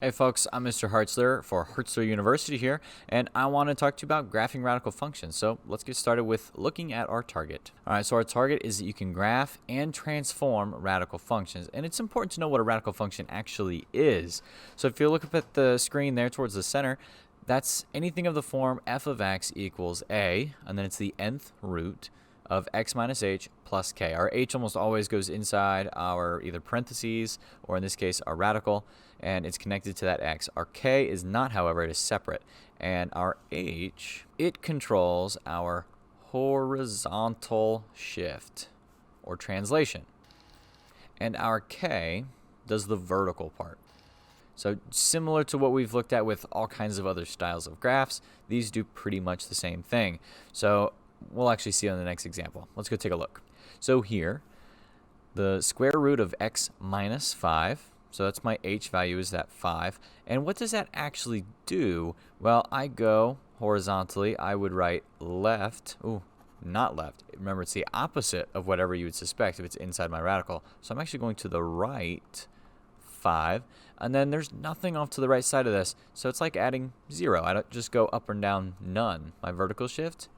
Hey folks, I'm Mr. Hartzler for Hartzler University here, and I want to talk to you about graphing radical functions. So let's get started with looking at our target. All right, so our target is that you can graph and transform radical functions, and it's important to know what a radical function actually is. So if you look up at the screen there towards the center, that's anything of the form f of x equals a, and then it's the nth root of x minus h plus k. Our h almost always goes inside our either parentheses or in this case our radical, and it's connected to that x. Our k is not, however, it is separate. And our h, it controls our horizontal shift or translation. And our k does the vertical part. So similar to what we've looked at with all kinds of other styles of graphs, these do pretty much the same thing. So we'll actually see on the next example. Let's go take a look. So here, the square root of x minus 5, so that's my h value, is that 5. And what does that actually do? Well, I go horizontally. I would write left. Ooh, not left. Remember, it's the opposite of whatever you would suspect if it's inside my radical. So I'm actually going to the right 5. And then there's nothing off to the right side of this. So it's like adding 0. I don't just go up and down none. My vertical shift,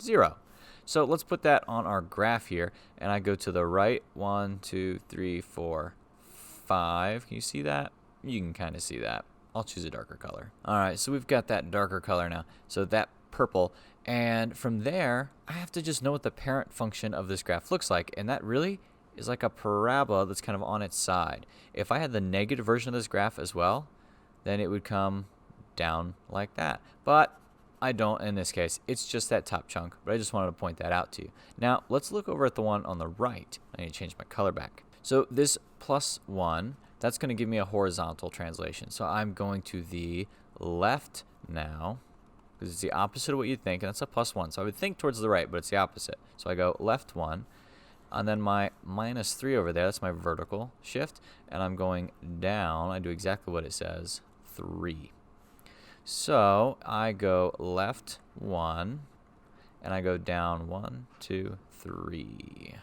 0. So let's put that on our graph here, and I go to the right 1, 2, 3, 4, 5. Can you see that? You can kind of see that. I'll choose a darker color. All right, so we've got that darker color now. So that purple, and from there, I have to just know what the parent function of this graph looks like, and that really is like a parabola that's kind of on its side. If I had the negative version of this graph as well, then it would come down like that. But I don't in this case. It's just that top chunk, but I just wanted to point that out to you. Now, let's look over at the one on the right. I need to change my color back. So this plus 1, that's going to give me a horizontal translation. So I'm going to the left now, because it's the opposite of what you'd think, and that's a plus 1. So I would think towards the right, but it's the opposite. So I go left 1, and then my minus 3 over there, that's my vertical shift, and I'm going down. I do exactly what it says, 3. So I go left 1, and I go down 1, 2, 3.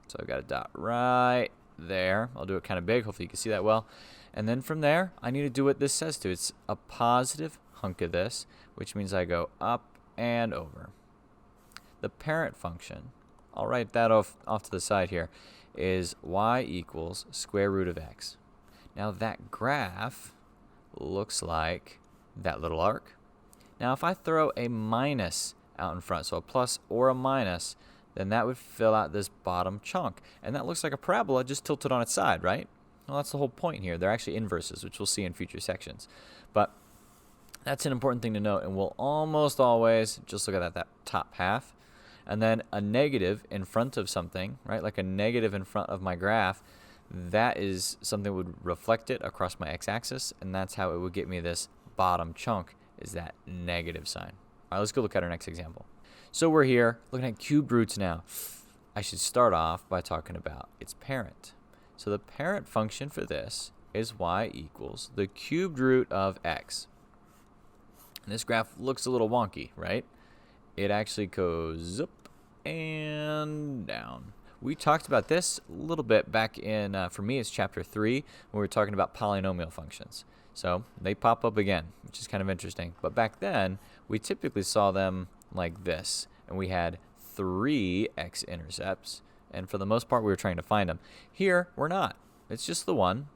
So I've got a dot right there. I'll do it kind of big. Hopefully you can see that well. And then from there, I need to do what this says to. It's a positive hunk of this, which means I go up and over. The parent function, I'll write that off to the side here, is y equals square root of x. Now that graph looks like that little arc. Now if I throw a minus out in front, so a plus or a minus, then that would fill out this bottom chunk. And that looks like a parabola just tilted on its side, right? Well, that's the whole point here. They're actually inverses, which we'll see in future sections. But that's an important thing to note, and we'll almost always just look at that top half. And then a negative in front of something, right? Like a negative in front of my graph, that is something that would reflect it across my x-axis, and that's how it would get me this bottom chunk, is that negative sign. All right, let's go look at our next example. So we're here looking at cubed roots now. I should start off by talking about its parent. So the parent function for this is y equals the cubed root of x. And this graph looks a little wonky, right? It actually goes up and down. We talked about this a little bit back in, for me, it's chapter 3, when we were talking about polynomial functions. So they pop up again, which is kind of interesting. But back then, we typically saw them like this, and we had 3 x-intercepts, and for the most part, we were trying to find them. Here, we're not. It's just the one,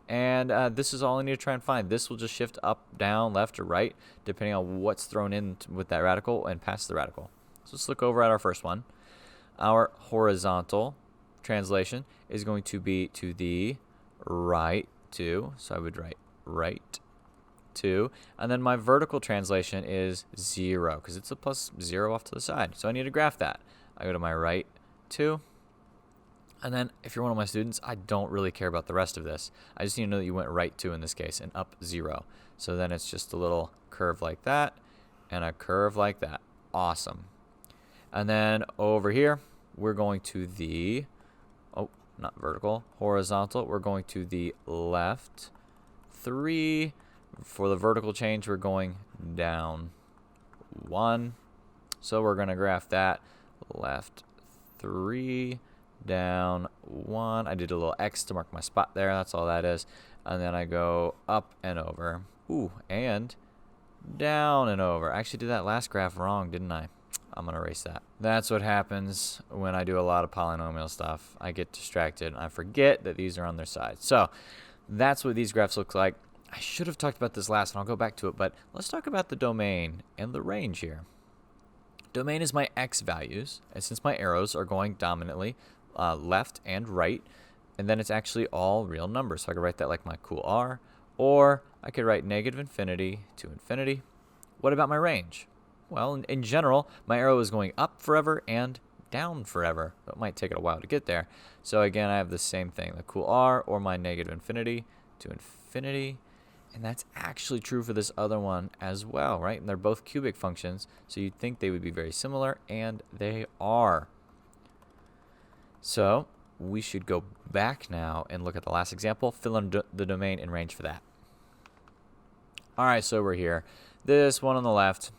and this is all I need to try and find. This will just shift up, down, left, or right, depending on what's thrown in with that radical and past the radical. So let's look over at our first one. Our horizontal translation is going to be to the right 2, so I would write right 2, and then my vertical translation is 0, because it's a plus 0 off to the side, so I need to graph that. I go to my right 2, and then if you're one of my students, I don't really care about the rest of this. I just need to know that you went right 2 in this case, and up 0. So then it's just a little curve like that, and a curve like that. Awesome. And then over here, we're going to the, not vertical, horizontal. We're going to the left 3. For the vertical change, we're going down 1. So we're going to graph that left 3, down 1. I did a little X to mark my spot there. That's all that is. and then I go up and over. Ooh, and down and over. I actually did that last graph wrong, didn't I? I'm going to erase that. That's what happens when I do a lot of polynomial stuff. I get distracted and I forget that these are on their side. So that's what these graphs look like. I should have talked about this last, and I'll go back to it, but let's talk about the domain and the range here. Domain is my x values, and since my arrows are going dominantly left and right, and then it's actually all real numbers. So I could write that like my cool R, or I could write negative infinity to infinity. What about my range? Well, in general, my arrow is going up forever and down forever. It might take it a while to get there. So again, I have the same thing, the cool R or my negative infinity to infinity. And that's actually true for this other one as well, right? And they're both cubic functions, so you'd think they would be very similar, and they are. So we should go back now and look at the last example, fill in the domain and range for that. All right, so we're here. This one on the left,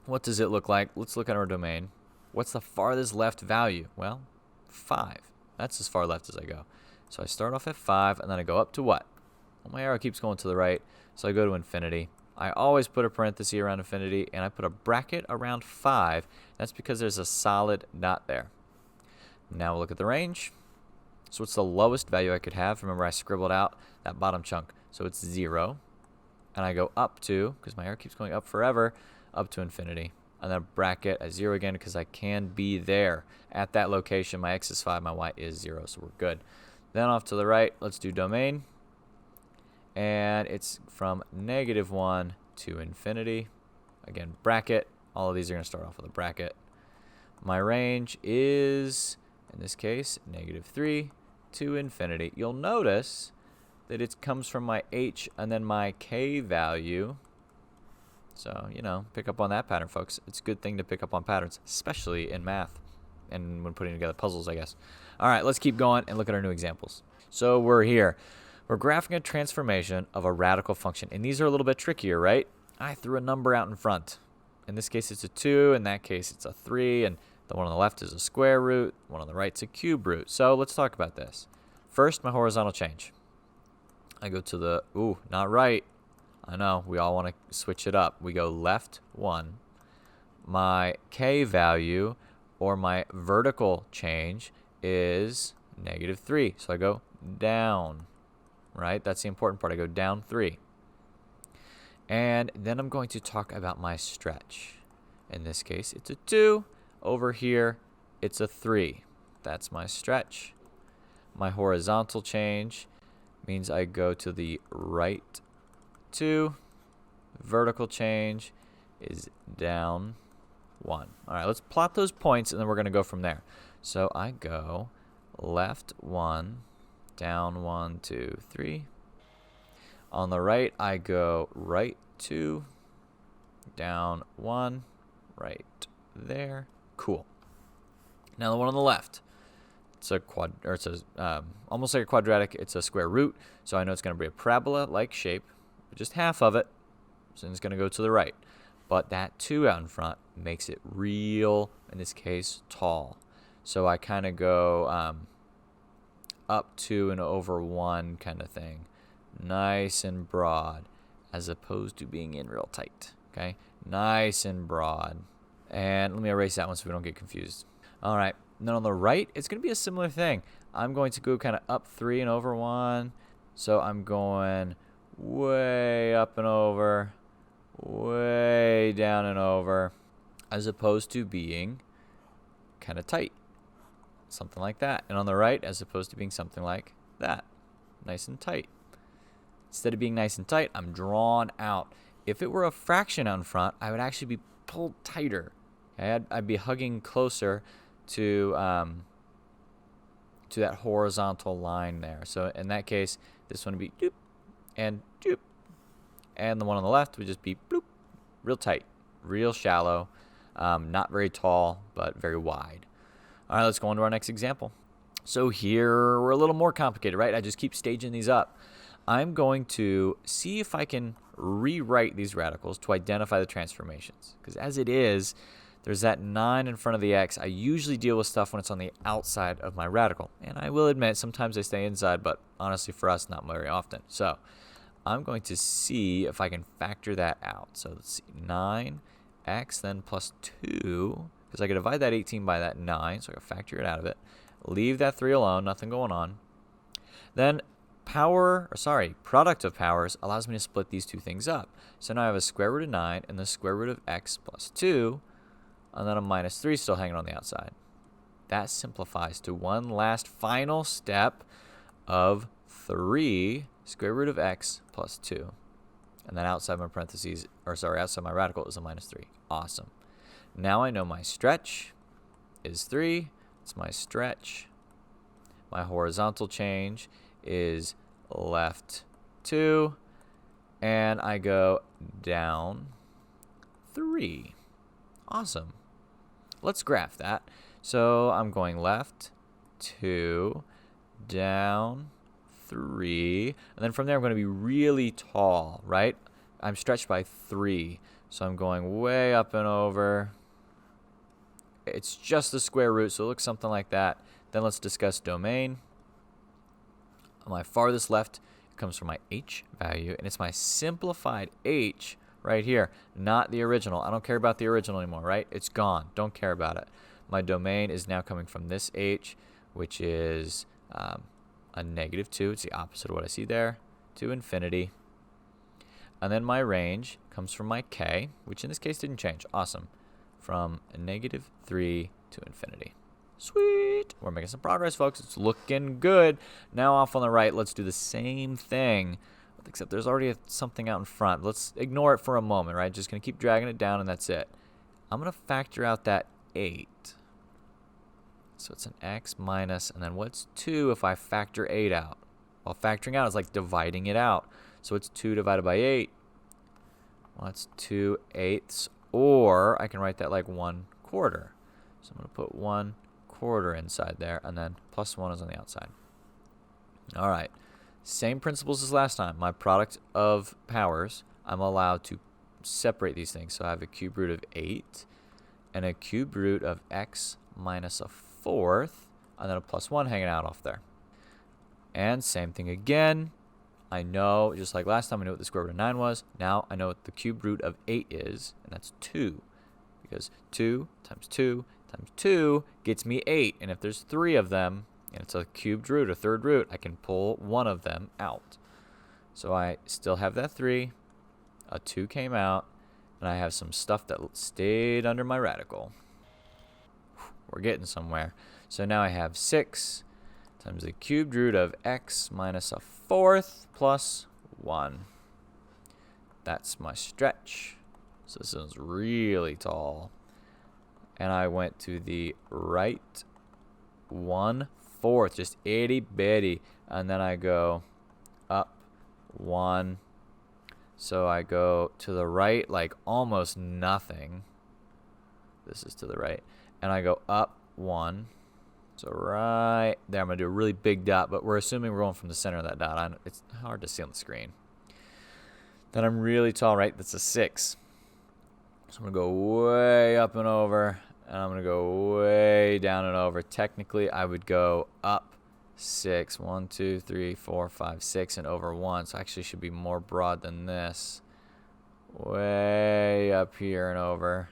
what does it look like? Let's look at our domain. What's the farthest left value? Well, 5. That's as far left as I go. So I start off at 5, and then I go up to what? Well, my arrow keeps going to the right, so I go to infinity. I always put a parenthesis around infinity, and I put a bracket around 5. That's because there's a solid dot there. Now we'll look at the range. So what's the lowest value I could have? Remember, I scribbled out that bottom chunk. So it's 0. And I go up to, because my arrow keeps going up forever, up to infinity. And then a bracket at 0 again, because I can be there at that location. My x is 5, my y is 0, so we're good. Then off to the right, let's do domain. And it's from -1 to infinity. Again, bracket. All of these are going to start off with a bracket. My range is, in this case, -3 to infinity. You'll notice that it comes from my h and then my k value. So, pick up on that pattern, folks. It's a good thing to pick up on patterns, especially in math and when putting together puzzles, I guess. All right, let's keep going and look at our new examples. So we're here. We're graphing a transformation of a radical function. And these are a little bit trickier, right? I threw a number out in front. In this case, it's a 2. In that case, it's a 3. And the one on the left is a square root. The one on the right is a cube root. So let's talk about this. First, my horizontal change. I go to the, not right. I know, we all want to switch it up. We go left 1. My k value, or my vertical change, is -3. So I go down. Right? That's the important part. I go down 3. And then I'm going to talk about my stretch. In this case, it's a 2. Over here, it's a 3. That's my stretch. My horizontal change means I go to the right 2. Vertical change is down 1. All right, let's plot those points, and then we're going to go from there. So I go left 1. Down 1, 2, 3. On the right, I go right 2, down 1, right there. Cool. Now the one on the left, it's a almost like a quadratic. It's a square root, so I know it's going to be a parabola-like shape, but just half of it. So it's going to go to the right. But that 2 out in front makes it real, in this case, tall. So I kind of go up 2 and over 1 kind of thing. Nice and broad, as opposed to being in real tight. Okay? Nice and broad. And let me erase that one so we don't get confused. All right. And then on the right, it's going to be a similar thing. I'm going to go kind of up 3 and over 1. So I'm going way up and over, way down and over, as opposed to being kind of tight. Something like that. And on the right, as opposed to being something like that. Nice and tight. Instead of being nice and tight, I'm drawn out. If it were a fraction out in front, I would actually be pulled tighter. Okay? I'd be hugging closer to that horizontal line there. So in that case, this one would be doop and doop. And the one on the left would just be bloop. Real tight. Real shallow. Not very tall, but very wide. All right, let's go on to our next example. So here we're a little more complicated, right? I just keep staging these up. I'm going to see if I can rewrite these radicals to identify the transformations. Because as it is, there's that 9 in front of the X. I usually deal with stuff when it's on the outside of my radical. And I will admit, sometimes they stay inside, but honestly for us, not very often. So I'm going to see if I can factor that out. So let's see, 9x then plus 2, because I can divide that 18 by that 9, so I can factor it out of it. Leave that 3 alone, nothing going on. Then product of powers allows me to split these two things up. So now I have a square root of 9 and the square root of x plus 2, and then a minus 3 still hanging on the outside. That simplifies to one last final step of 3 square root of x plus 2. And then outside my parentheses, outside my radical is a minus 3. Awesome. Now I know my stretch is 3. It's my stretch. My horizontal change is left 2. And I go down 3. Awesome. Let's graph that. So I'm going left 2, down 3, and then from there I'm going to be really tall, right? I'm stretched by 3, so I'm going way up and over. It's just the square root, so it looks something like that. Then let's discuss domain. My farthest left comes from my h value, and it's my simplified h right here, not the original. I don't care about the original anymore, right? It's gone. Don't care about it. My domain is now coming from this h, which is a -2. It's the opposite of what I see there, to infinity. And then my range comes from my k, which in this case didn't change. Awesome. From -3 to infinity. Sweet. We're making some progress, folks. It's looking good. Now off on the right, let's do the same thing, except there's already something out in front. Let's ignore it for a moment, right? Just going to keep dragging it down, and that's it. I'm going to factor out that 8. So it's an x minus, and then what's 2 if I factor 8 out? Well, factoring out is like dividing it out. So it's 2 divided by 8. Well, that's 2/8, or I can write that like 1/4. So I'm going to put 1/4 inside there, and then plus 1 is on the outside. All right. Same principles as last time. My product of powers, I'm allowed to separate these things. So I have a cube root of 8 and a cube root of x minus a 4th, and then a plus 1 hanging out off there. And same thing again. I know, just like last time, I knew what the square root of 9 was. Now I know what the cube root of 8 is, and that's 2. Because 2 times 2 times 2 gets me 8. And if there's 3 of them, and it's a cubed root, a third root, I can pull one of them out. So I still have that 3. A 2 came out, and I have some stuff that stayed under my radical. We're getting somewhere. So now I have 6 times the cubed root of x minus a 4th plus 1. That's my stretch. So this is really tall. And I went to the right 1/4, just itty bitty. And then I go up 1. So I go to the right like almost nothing. This is to the right. And I go up 1. So right there, I'm going to do a really big dot, but we're assuming we're going from the center of that dot. It's hard to see on the screen. Then I'm really tall, right? That's a 6. So I'm going to go way up and over, and I'm going to go way down and over. Technically, I would go up 6. 1, 2, 3, 4, 5, 6, and over 1. So I actually should be more broad than this. Way up here and over.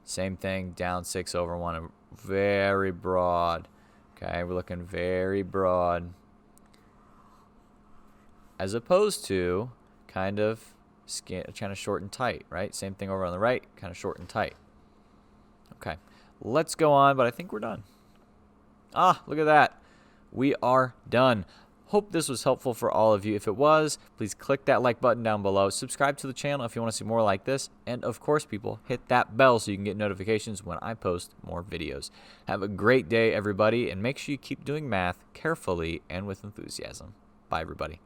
Same thing, down 6 over 1, and very broad. Okay, we're looking very broad. As opposed to kind of short and tight, right? Same thing over on the right, kind of short and tight. Okay, let's go on, but I think we're done. Ah, look at that. We are done. Hope this was helpful for all of you. If it was, please click that like button down below. Subscribe to the channel if you want to see more like this. And of course, people, hit that bell so you can get notifications when I post more videos. Have a great day, everybody, and make sure you keep doing math carefully and with enthusiasm. Bye, everybody.